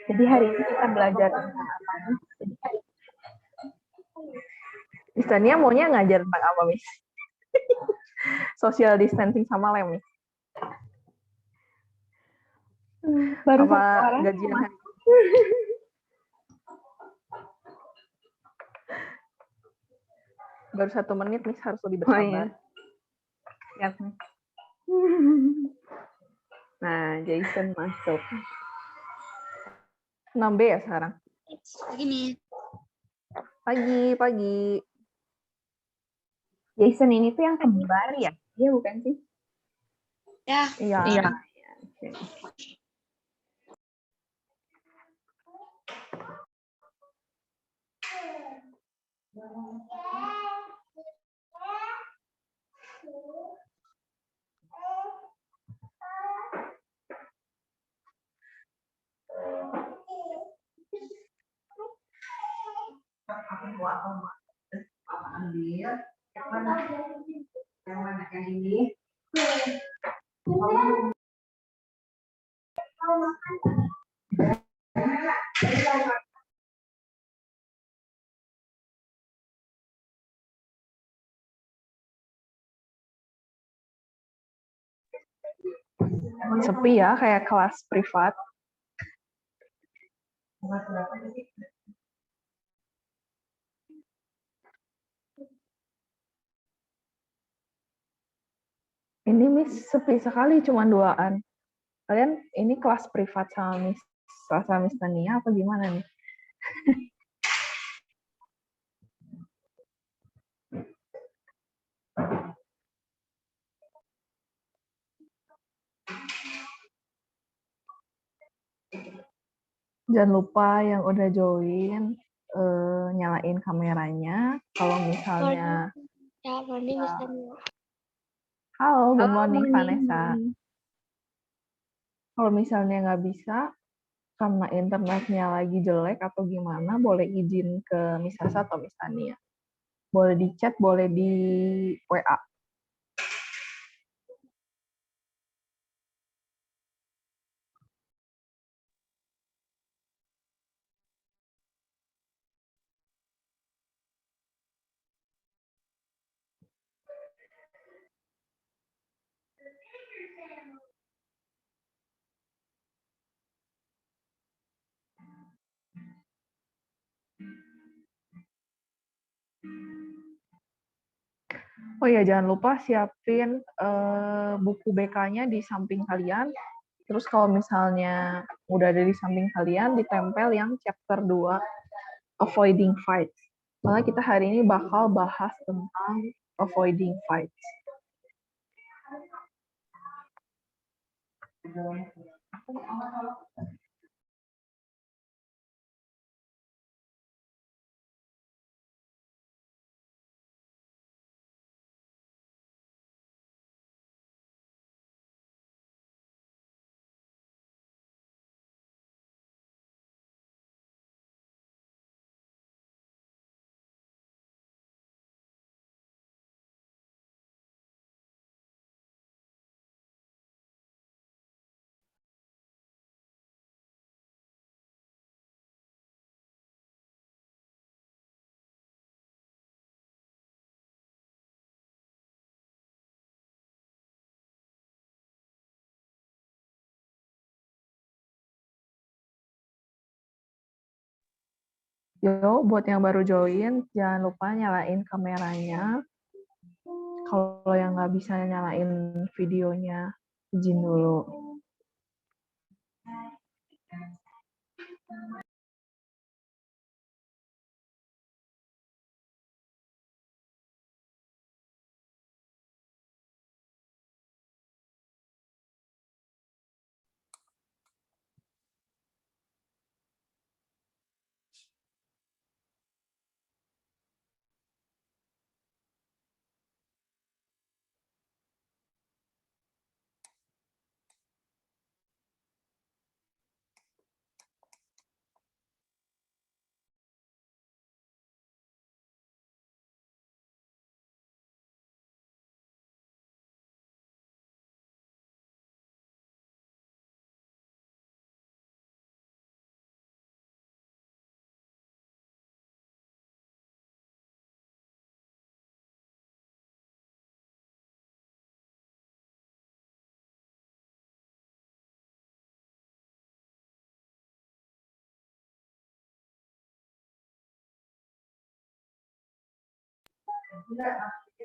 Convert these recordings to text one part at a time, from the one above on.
Jadi hari ini kita belajar tentang apa nih? Miss Tania maunya ngajar tentang apa, Miss? Social distancing sama lem, Miss? Baru apa satu orang gajian hari baru 1 menit, Miss harus lebih bersabar. Siap nih. Nah, Jason masuk. 6B ya sekarang? Begini. Pagi. Jason ini tuh yang kembar ya? Iya bukan sih? Ya. Iya. Okay. Ambil yang mana yang ini Sepi ya, kayak kelas privat. Ini Miss sepi sekali, cuma 2-an. Kalian ini kelas privat sama Miss Tania apa gimana nih? Jangan lupa yang udah join nyalain kameranya. Kalau misalnya Ya, Mandi misalnya. halo, good morning morning. Vanessa. Kalau misalnya nggak bisa karena internetnya lagi jelek atau gimana, boleh izin ke Miss Asa atau Miss Tania. Boleh di chat, boleh di WA. Oh ya, jangan lupa siapin buku BK-nya di samping kalian. Terus kalau misalnya udah ada di samping kalian, ditempel yang chapter 2, Avoiding Fights. Soalnya kita hari ini bakal bahas tentang avoiding fights. Yo, buat yang baru join, jangan lupa nyalain kameranya. Kalau yang nggak bisa nyalain videonya, izin dulu.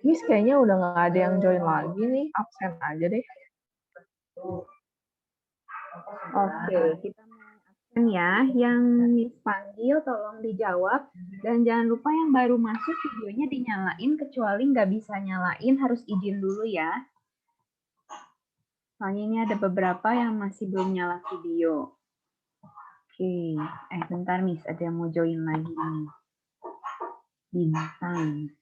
Miss kayaknya udah nggak ada yang join lagi nih, absen aja deh. Oke, kita mulai absen ya. Yang Miss panggil tolong dijawab. Dan jangan lupa yang baru masuk videonya dinyalain, kecuali nggak bisa nyalain harus izin dulu ya. Soalnya ini ada beberapa yang masih belum nyala video. Oke, bentar Miss, ada yang mau join lagi nih. Bintang.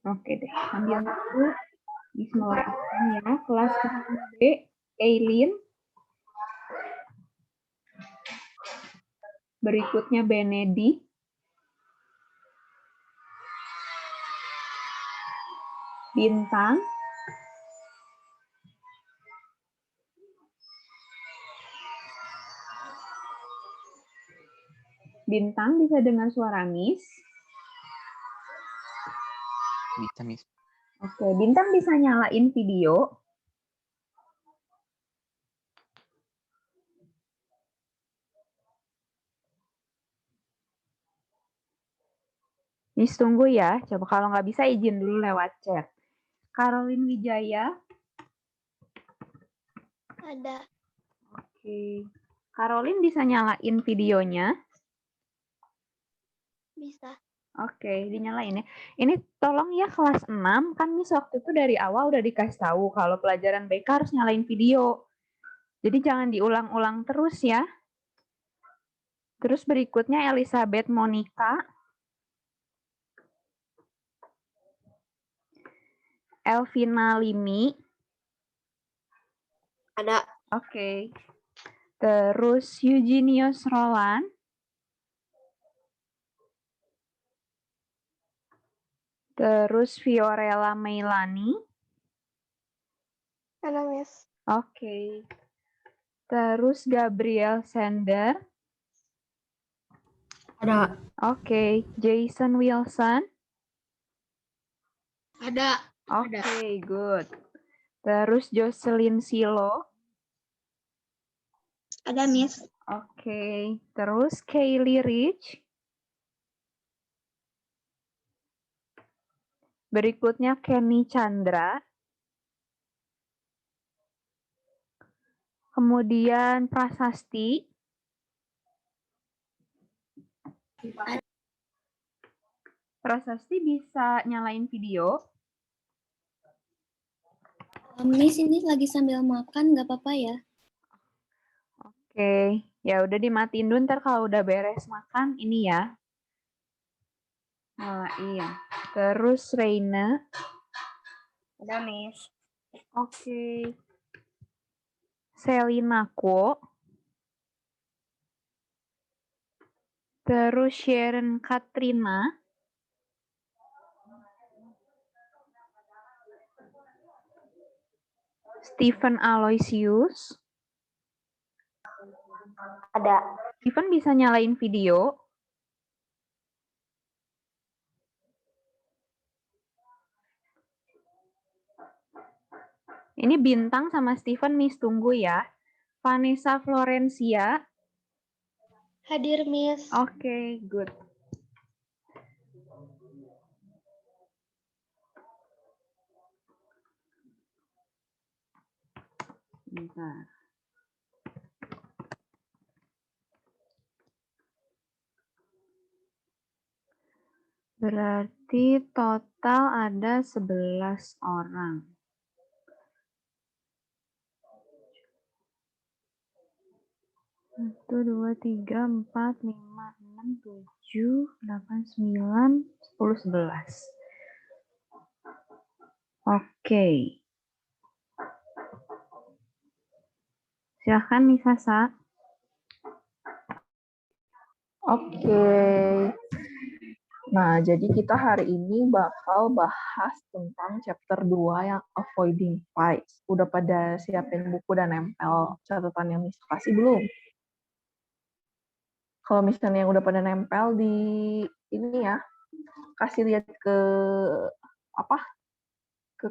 Oke deh, sambil nunggu Miss mulai absen ya. Kelas 6B, Eileen. Berikutnya Benedi. Bintang. Bintang bisa dengar suara Miss? Bisa, Miss. Oke, Bintang bisa nyalain video. Miss tunggu ya. Coba kalau nggak bisa izin dulu lewat chat. Caroline Wijaya. Ada. Oke. Caroline bisa nyalain videonya. Bisa. Oke, dinyalain ya. Ini tolong ya kelas 6, kan Miss waktu itu dari awal udah dikasih tahu kalau pelajaran BK harus nyalain video. Jadi jangan diulang-ulang terus ya. Terus berikutnya Elizabeth Monica. Elvina Limi. Ada. Oke. Terus Eugenius Roland. Terus Fiorella Meilani. Ada, Miss. Oke. Terus Gabriel Sender. Ada. Oke. Jason Wilson. Ada. Oke, good. Terus Jocelyn Silo. Ada, Miss. Oke. Terus Kaylee Rich. Berikutnya Kenny Chandra. Kemudian Prasasti. Prasasti bisa nyalain video. Miss ini lagi sambil makan, nggak apa-apa ya? Oke, ya udah dimatiin dulu, ntar kalau udah beres makan ini ya. Iya. Terus Reina. Ada, Miss. Oke. Selina Ko. Terus Sharon Katrina. Stephen Aloysius. Ada. Stephen bisa nyalain video. Ini Bintang sama Stephen, Miss tunggu ya. Vanessa Florencia. Hadir, Miss. Oke, good. Bentar. Berarti total ada 11 orang. 1, 2, 3, 4, 5, 6, 7, 8, 9, 10, 11. Oke. Silahkan Miss Sasa. Oke. Nah, jadi kita hari ini bakal bahas tentang chapter 2 yang avoiding fights. Udah pada siapin buku dan nempel catatan yang Miss kasih belum? Kalau misalnya yang udah pada nempel di ini ya, kasih lihat ke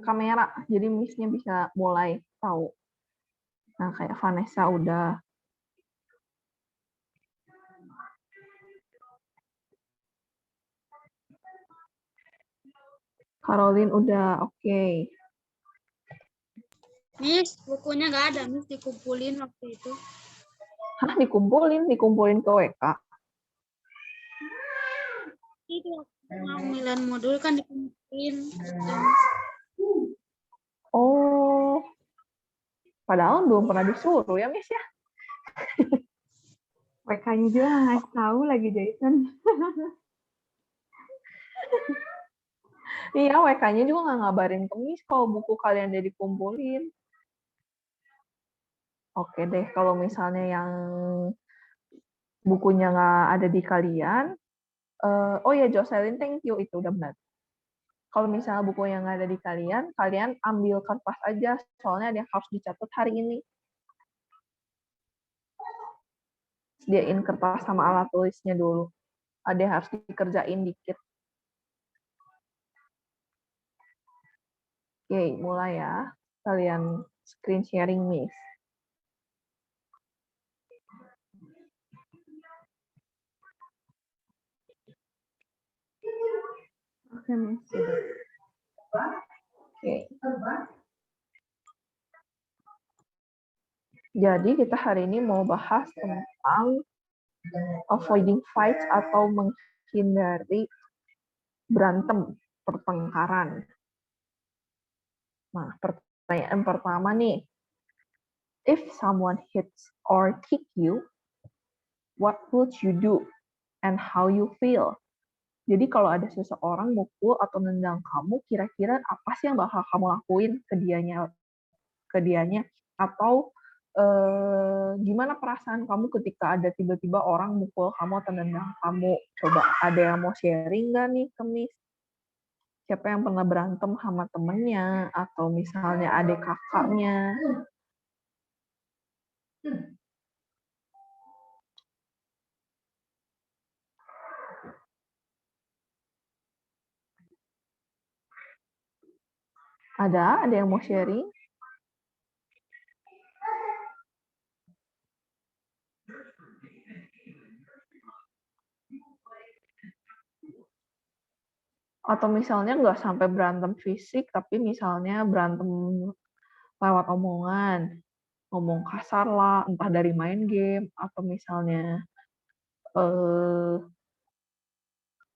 kamera, jadi Miss-nya bisa mulai tahu. Nah, kayak Vanessa udah. Caroline udah, oke. Miss, bukunya nggak ada, Miss, dikumpulin waktu itu. Hah, dikumpulin ke WK. Itu mau 9 modul kan dikumpulin. Oh, padahal belum pernah disuruh ya, Miss ya? WK-nya juga nggak tahu lagi Jason. Iya, WK-nya juga nggak ngabarin ke Miss kalau buku kalian udah dikumpulin. Oke deh, kalau misalnya yang bukunya nggak ada di kalian, oh ya Jocelyn, thank you, itu udah benar. Kalau misalnya buku yang nggak ada di kalian, kalian ambil kertas aja, soalnya ada yang harus dicatat hari ini. Sediain kertas sama alat tulisnya dulu. Ada yang harus dikerjain dikit. Oke, mulai ya. Kalian screen sharing, Miss. Oke, Miss. Oke. Jadi kita hari ini mau bahas tentang avoiding fights atau menghindari berantem, pertengkaran. Nah, pertanyaan pertama nih. If someone hits or kick you, what would you do and how you feel? Jadi kalau ada seseorang mukul atau nendang kamu, kira-kira apa sih yang bakal kamu lakuin ke dianya? Atau gimana perasaan kamu ketika ada tiba-tiba orang mukul kamu atau nendang kamu? Coba ada yang mau sharing nggak nih ke Miss? Siapa yang pernah berantem sama temennya? Atau misalnya adik kakaknya? Ada yang mau sharing? Atau misalnya nggak sampai berantem fisik, tapi misalnya berantem lewat omongan, ngomong kasar lah, entah dari main game, atau misalnya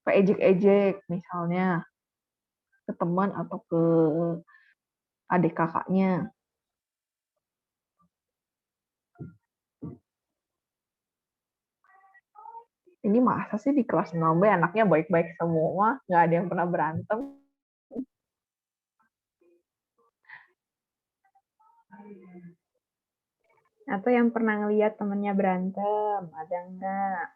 ejek-ejek, misalnya ke teman atau ke adik kakaknya. Ini masa sih di kelas 6B anaknya baik-baik semua, nggak ada yang pernah berantem. Atau yang pernah ngeliat temennya berantem, ada enggak?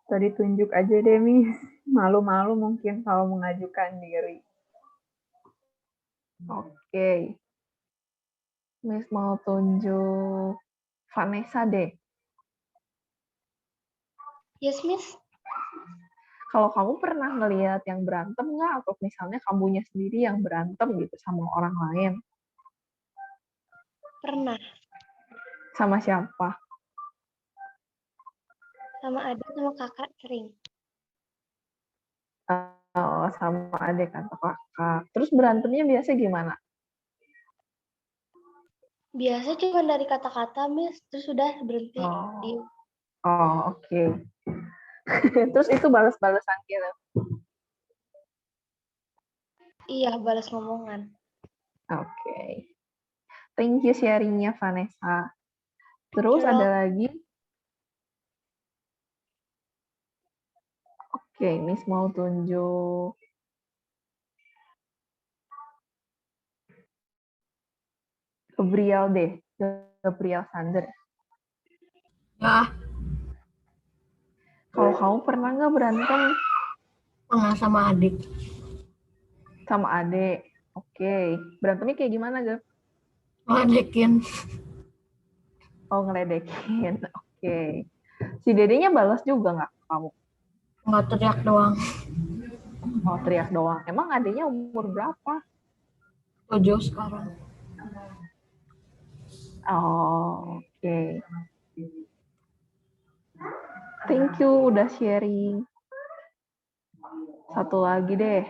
Tadi tunjuk aja deh, Miss. Malu-malu mungkin kalau mengajukan diri. Oke. Miss mau tunjuk Vanessa deh. Yes, Miss. Kalau kamu pernah ngelihat yang berantem nggak? Atau misalnya kamunya sendiri yang berantem gitu sama orang lain? Pernah. Sama siapa? Sama adik sama kakak sering. Oh, sama adik atau kakak. Terus berantemnya biasa gimana? Biasa cuma dari kata-kata, Miss. Terus sudah berhenti. Oh, oke. Terus itu balas-balasan gitu? Iya, balas ngomongan. Oke. Thank you sharing-nya, Vanessa. Terus ada lagi? Oke, Miss mau tunjuk Gabriel deh. Gabriel Sander. Ya, Kalau kamu pernah nggak berantem pernah sama adik. sama adik? Oke. Berantemnya kayak gimana, Gab? Ngeledekin. Oh, ngeledekin. Oke. Si dedenya balas juga nggak ke kamu? Nggak, teriak doang. Oh, teriak doang. Emang adiknya umur berapa? 7 sekarang. Oh, oke. Thank you udah sharing. Satu lagi deh.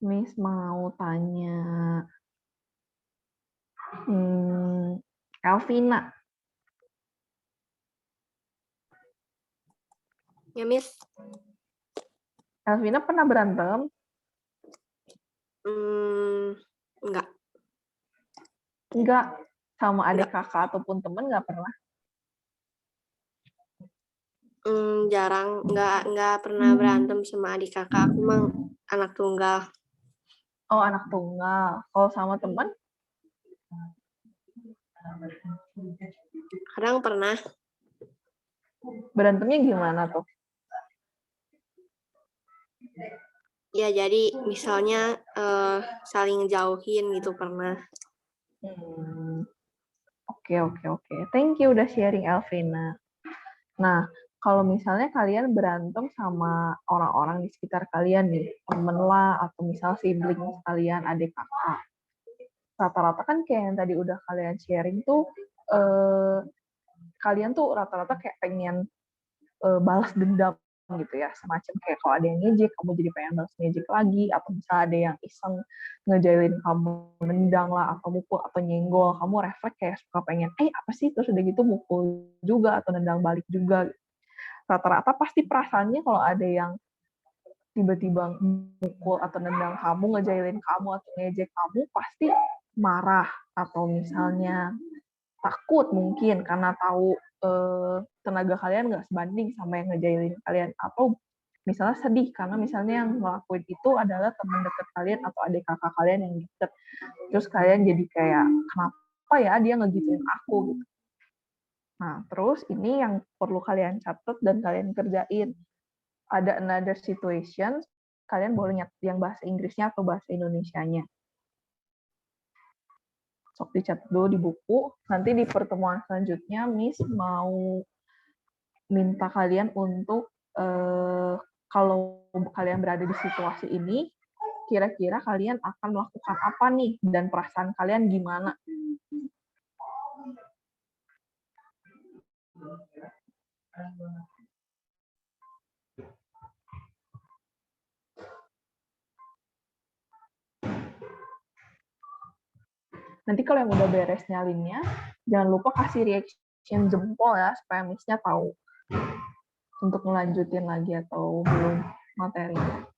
Miss mau tanya. Elvina. Ya, Miss. Elvina pernah berantem? Enggak. Enggak. Sama adik kakak ataupun temen nggak pernah? Jarang. Enggak pernah berantem sama adik kakak. Aku mah anak tunggal. Oh, anak tunggal. Kalau sama teman? Kadang pernah. Berantemnya gimana tuh? Ya, jadi misalnya saling ngejauhin gitu pernah. Oke. Thank you udah sharing, Elvina. Nah, kalau misalnya kalian berantem sama orang-orang di sekitar kalian nih, temen lah, atau misal sibling kalian, adik kakak. Rata-rata kan kayak yang tadi udah kalian sharing tuh, kalian tuh rata-rata kayak pengen balas dendam gitu ya, semacam kayak kalau ada yang ngejek kamu jadi pengen balas ngejek lagi, atau misalnya ada yang iseng ngejailin kamu, nendang lah atau mukul atau nyenggol, kamu refleks kayak suka pengen apa sih, terus udah gitu mukul juga atau nendang balik juga. Rata-rata pasti perasaannya kalau ada yang tiba-tiba mukul atau nendang kamu, ngejailin kamu atau ngejek kamu, pasti marah atau misalnya takut mungkin karena tahu tenaga kalian nggak sebanding sama yang ngejailin kalian, atau misalnya sedih karena misalnya yang ngelakuin itu adalah teman dekat kalian atau adik kakak kalian yang deket, terus kalian jadi kayak kenapa ya dia ngegituin aku gitu. Nah, terus ini yang perlu kalian catat dan kalian kerjain. Ada another situation, kalian boleh nyatet yang bahasa Inggrisnya atau bahasa Indonesianya. Sok dicatat dulu di buku. Nanti di pertemuan selanjutnya, Miss mau minta kalian untuk kalau kalian berada di situasi ini, kira-kira kalian akan melakukan apa nih, dan perasaan kalian gimana? Nanti kalau yang udah beres nyalinnya, jangan lupa kasih reaction jempol ya, supaya Miss-nya tahu untuk melanjutin lagi atau belum materinya.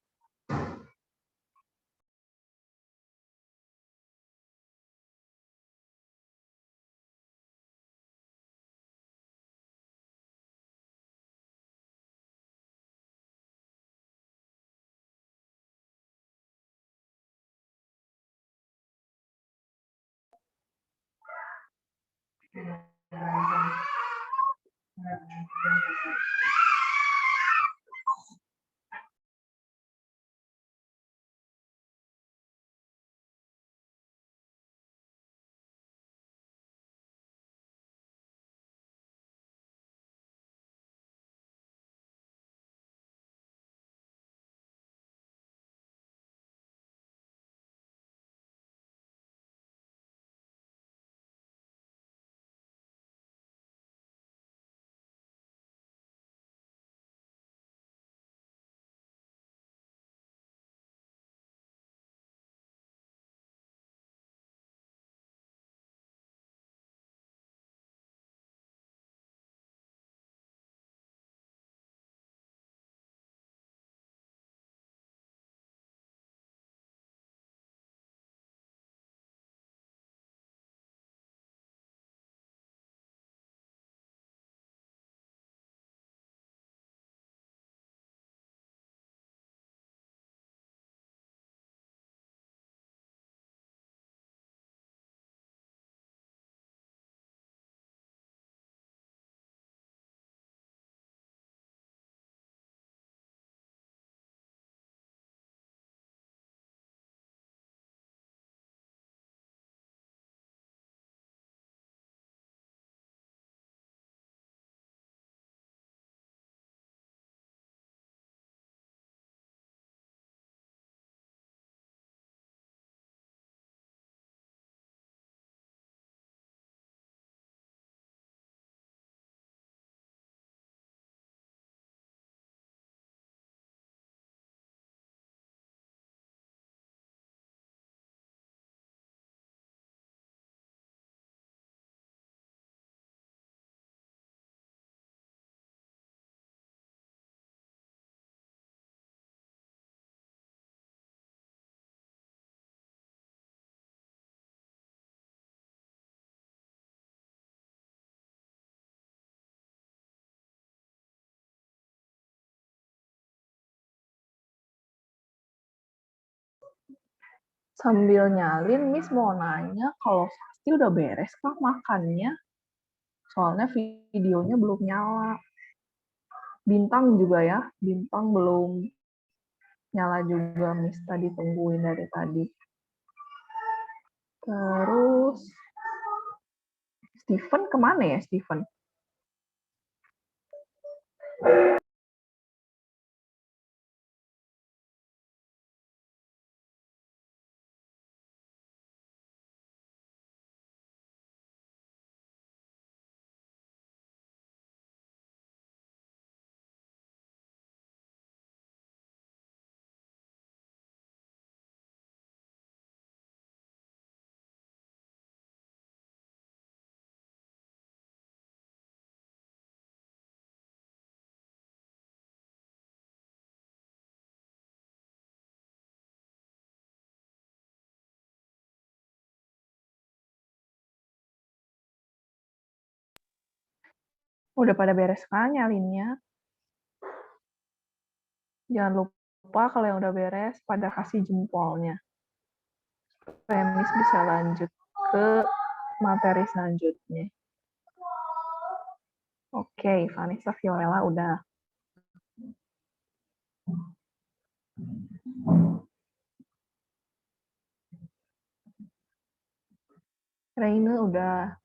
Sambil nyalin, Miss mau nanya kalau Sasti udah beres kah makannya? Soalnya videonya belum nyala. Bintang juga ya, Bintang belum nyala juga, Miss tadi tungguin dari tadi. Terus, Steven kemana ya, Steven? Udah pada beres kan nyalinnya? Jangan lupa kalau yang udah beres, pada kasih jempolnya. Supaya Miss bisa lanjut ke materi selanjutnya. Oke, Vanessa Violella udah. Reina udah.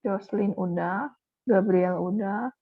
Jocelyn udah. Gabriel udah.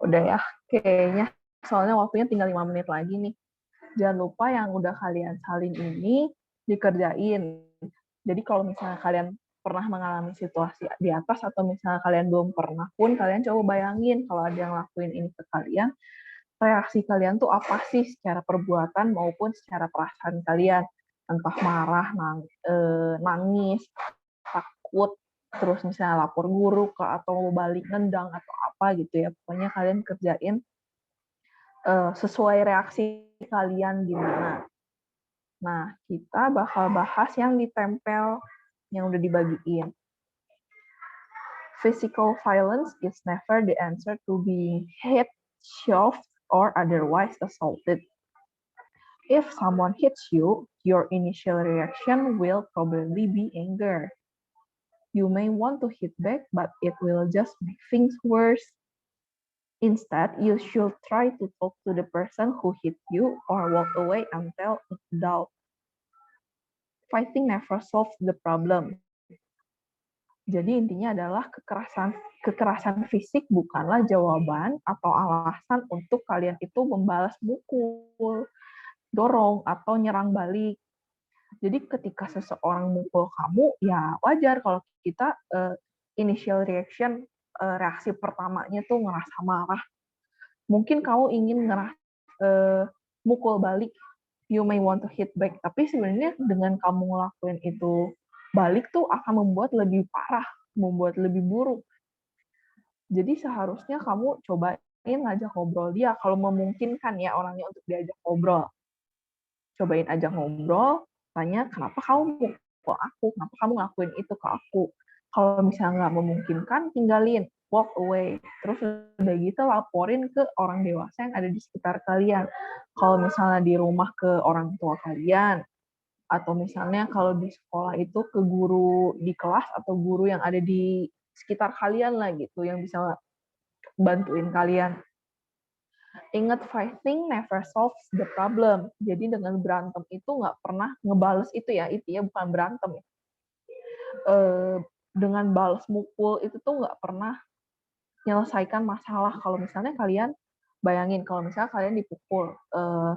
Udah ya, kayaknya. Soalnya waktunya tinggal 5 menit lagi nih. Jangan lupa yang udah kalian salin ini dikerjain. Jadi kalau misalnya kalian pernah mengalami situasi di atas atau misalnya kalian belum pernah pun, kalian coba bayangin kalau ada yang lakuin ini ke kalian, reaksi kalian tuh apa sih secara perbuatan maupun secara perasaan kalian. Entah marah, nangis, takut, terus misalnya lapor guru atau balik nendang atau apa gitu ya. Pokoknya kalian kerjain sesuai reaksi kalian gimana. Nah, kita bakal bahas yang ditempel, yang udah dibagiin. Physical violence is never the answer to being hit, shoved, or otherwise assaulted. If someone hits you, your initial reaction will probably be anger. You may want to hit back, but it will just make things worse. Instead, you should try to talk to the person who hit you or walk away until in doubt. Fighting never solves the problem. Jadi intinya adalah kekerasan fisik bukanlah jawaban atau alasan untuk kalian itu membalas mukul, dorong, atau nyerang balik. Jadi ketika seseorang mukul kamu, ya wajar kalau kita initial reaction, reaksi pertamanya tuh ngerasa marah. Mungkin kamu ingin mukul balik, you may want to hit back, tapi sebenarnya dengan kamu ngelakuin itu balik tuh akan membuat lebih parah, membuat lebih buruk. Jadi seharusnya kamu cobain ngajak ngobrol dia, kalau memungkinkan ya orangnya untuk diajak ngobrol. Cobain ajak ngobrol, tanya kenapa kamu mukul aku, kenapa kamu ngelakuin itu ke aku. Kalau misalnya nggak memungkinkan, tinggalin, walk away. Terus udah gitu laporin ke orang dewasa yang ada di sekitar kalian. Kalau misalnya di rumah ke orang tua kalian, atau misalnya kalau di sekolah itu ke guru di kelas atau guru yang ada di sekitar kalian lah gitu, yang bisa bantuin kalian. Ingat, fighting never solves the problem. Jadi dengan berantem itu nggak pernah ngebales itu ya bukan berantem ya. Dengan balas mukul itu tuh nggak pernah menyelesaikan masalah. Kalau misalnya kalian bayangin kalau misalnya kalian dipukul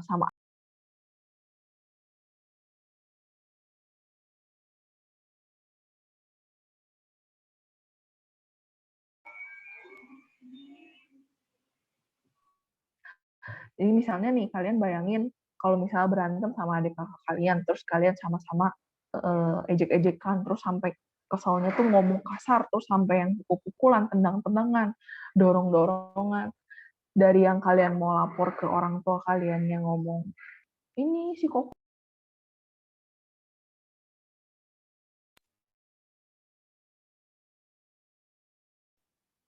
sama Jadi misalnya nih, kalian bayangin kalau misalnya berantem sama adik kakak kalian, terus kalian sama-sama ejek-ejekan, terus sampai kesalnya tuh ngomong kasar, terus sampai yang pukul-pukulan, tendang-tendangan, dorong-dorongan. Dari yang kalian mau lapor ke orang tua kalian yang ngomong, ini si kok.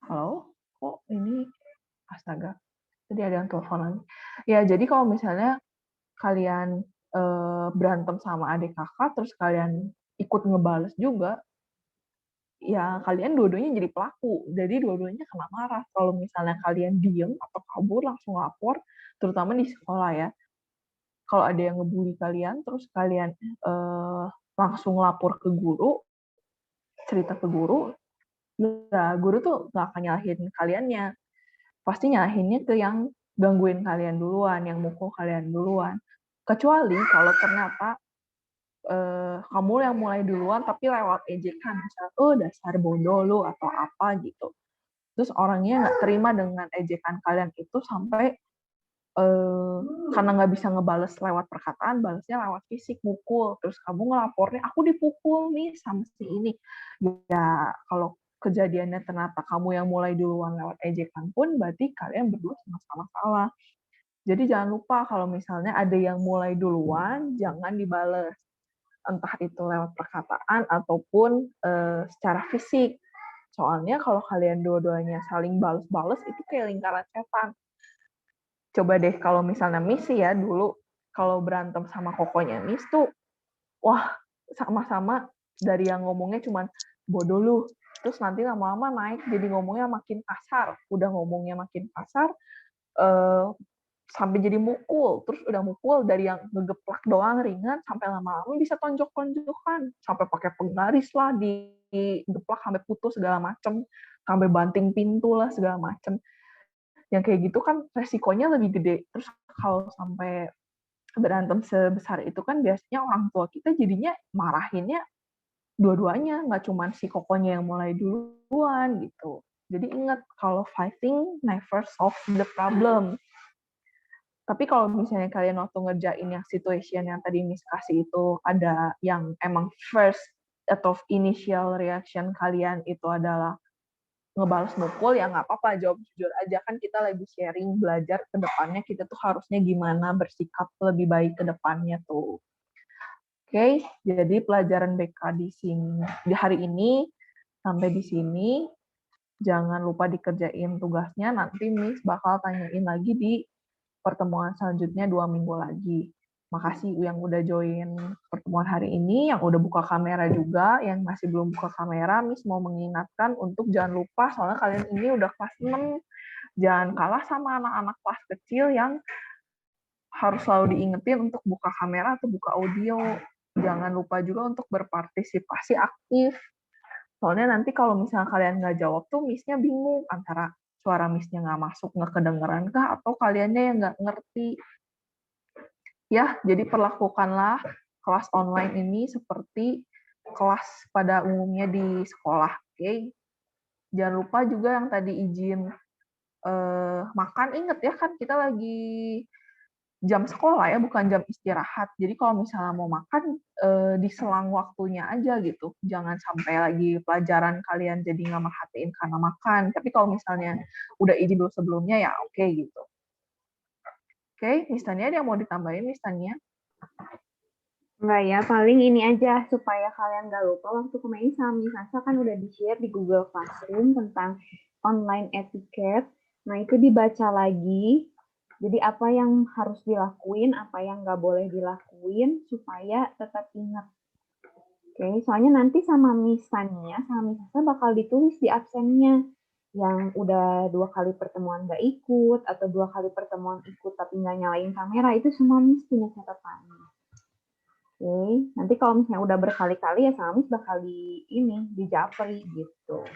Halo? Kok ini? Astaga. Tadi ada yang telepon lagi. Ya, jadi kalau misalnya kalian berantem sama adik kakak, terus kalian ikut ngebales juga, ya kalian dua-duanya jadi pelaku. Jadi dua-duanya kena marah. Kalau misalnya kalian diem atau kabur, langsung lapor, terutama di sekolah ya. Kalau ada yang ngebully kalian, terus kalian langsung lapor ke guru, cerita ke guru, ya guru tuh nggak akan nyalahin kaliannya. Pasti nyalahinnya ke yang gangguin kalian duluan, yang mukul kalian duluan. Kecuali kalau ternyata kamu yang mulai duluan tapi lewat ejekan, misalnya, oh dasar bodoh lu atau apa gitu. Terus orangnya nggak terima dengan ejekan kalian itu sampai karena nggak bisa ngebales lewat perkataan, balesnya lewat fisik, mukul. Terus kamu ngelapornya, aku dipukul nih sama si ini. Ya kalau kejadiannya ternyata kamu yang mulai duluan lewat ejekan pun, berarti kalian berdua sama-sama salah. Jadi jangan lupa kalau misalnya ada yang mulai duluan, jangan dibales. Entah itu lewat perkataan ataupun secara fisik. Soalnya kalau kalian dua-duanya saling bales-bales, itu kayak lingkaran setan. Coba deh kalau misalnya Miss ya dulu, kalau berantem sama kokonya Miss tuh, wah sama-sama dari yang ngomongnya cuman bodoh lu, terus nanti lama-lama naik jadi ngomongnya makin kasar, udah ngomongnya makin kasar, sampai jadi mukul, terus udah mukul dari yang ngegeplak doang ringan sampai lama-lama bisa tonjok-tonjokan, sampai pakai penggaris lah, digeplak sampai putus segala macem, sampai banting pintu lah segala macem. Yang kayak gitu kan resikonya lebih gede. Terus kalau sampai berantem sebesar itu kan biasanya orang tua kita jadinya marahinnya dua-duanya, nggak cuma si kokonya yang mulai duluan gitu. Jadi ingat kalau fighting never solve the problem. Tapi kalau misalnya kalian waktu ngerjain yang situation yang tadi Miss kasih itu ada yang emang first atau initial reaction kalian itu adalah ngebalas mukul, ya nggak apa-apa, jawab jujur aja, kan kita lagi sharing belajar ke depannya kita tuh harusnya gimana bersikap lebih baik ke depannya tuh. Oke, jadi pelajaran BK di hari ini sampai di sini. Jangan lupa dikerjain tugasnya, nanti Miss bakal tanyain lagi di pertemuan selanjutnya 2 minggu lagi. Makasih yang udah join pertemuan hari ini, yang udah buka kamera juga, yang masih belum buka kamera, Miss mau mengingatkan untuk jangan lupa, soalnya kalian ini udah kelas 6, jangan kalah sama anak-anak kelas kecil yang harus selalu diingetin untuk buka kamera atau buka audio. Jangan lupa juga untuk berpartisipasi aktif. Soalnya nanti kalau misalnya kalian nggak jawab tuh, Miss-nya bingung antara suara Miss-nya nggak masuk, nggak kedengeran kah, atau kaliannya yang nggak ngerti. Ya, jadi perlakukanlah kelas online ini seperti kelas pada umumnya di sekolah. Oke? Jangan lupa juga yang tadi izin makan, inget ya kan kita lagi jam sekolah ya, bukan jam istirahat. Jadi kalau misalnya mau makan, di selang waktunya aja gitu. Jangan sampai lagi pelajaran kalian jadi nggak merhatiin karena makan. Tapi kalau misalnya udah izin dulu sebelumnya, ya oke gitu. Oke, Miss Tania ada yang mau ditambahin, Miss Tania? Enggak ya, paling ini aja supaya kalian nggak lupa waktu kemarin sama Miss Asa kan udah di-share di Google Classroom tentang online etiquette. Nah, itu dibaca lagi. Jadi apa yang harus dilakuin, apa yang nggak boleh dilakuin supaya tetap ingat. Oke, soalnya nanti sama Miss Tania, sama Miss Asa bakal ditulis di absennya yang udah 2 kali pertemuan nggak ikut atau 2 kali pertemuan ikut tapi nggak nyalain kamera, itu semua Miss punya catatannya. Oke, nanti kalau misalnya udah berkali-kali ya sama Miss bakal dijapri gitu.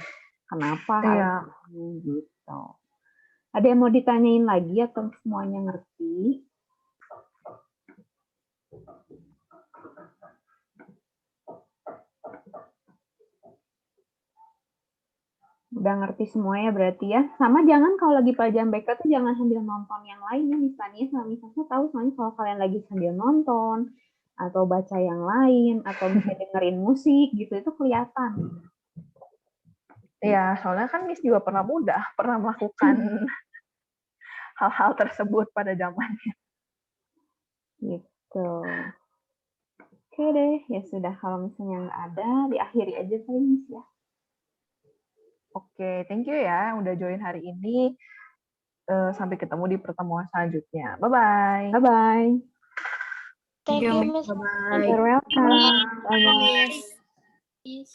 Kenapa Iya. alasannya gitu. Ada yang mau ditanyain lagi atau semuanya ngerti? Udah ngerti semua ya berarti ya. Sama jangan kalau lagi pelajaran BK tuh jangan sambil nonton yang lain ya. Misalnya sama misalnya tahu soalnya kalau kalian lagi sambil nonton atau baca yang lain atau misalnya dengerin musik gitu itu kelihatan. Iya, soalnya kan Miss juga pernah melakukan hal-hal tersebut pada zamannya. Gitu. Oke deh, ya sudah kalau misalnya nggak ada, diakhiri aja kali Miss ya. Oke, thank you ya udah join hari ini. Sampai ketemu di pertemuan selanjutnya. Bye-bye. Bye-bye. Thank you, Miss. Bye-bye. You're welcome. Bye-bye. Yes.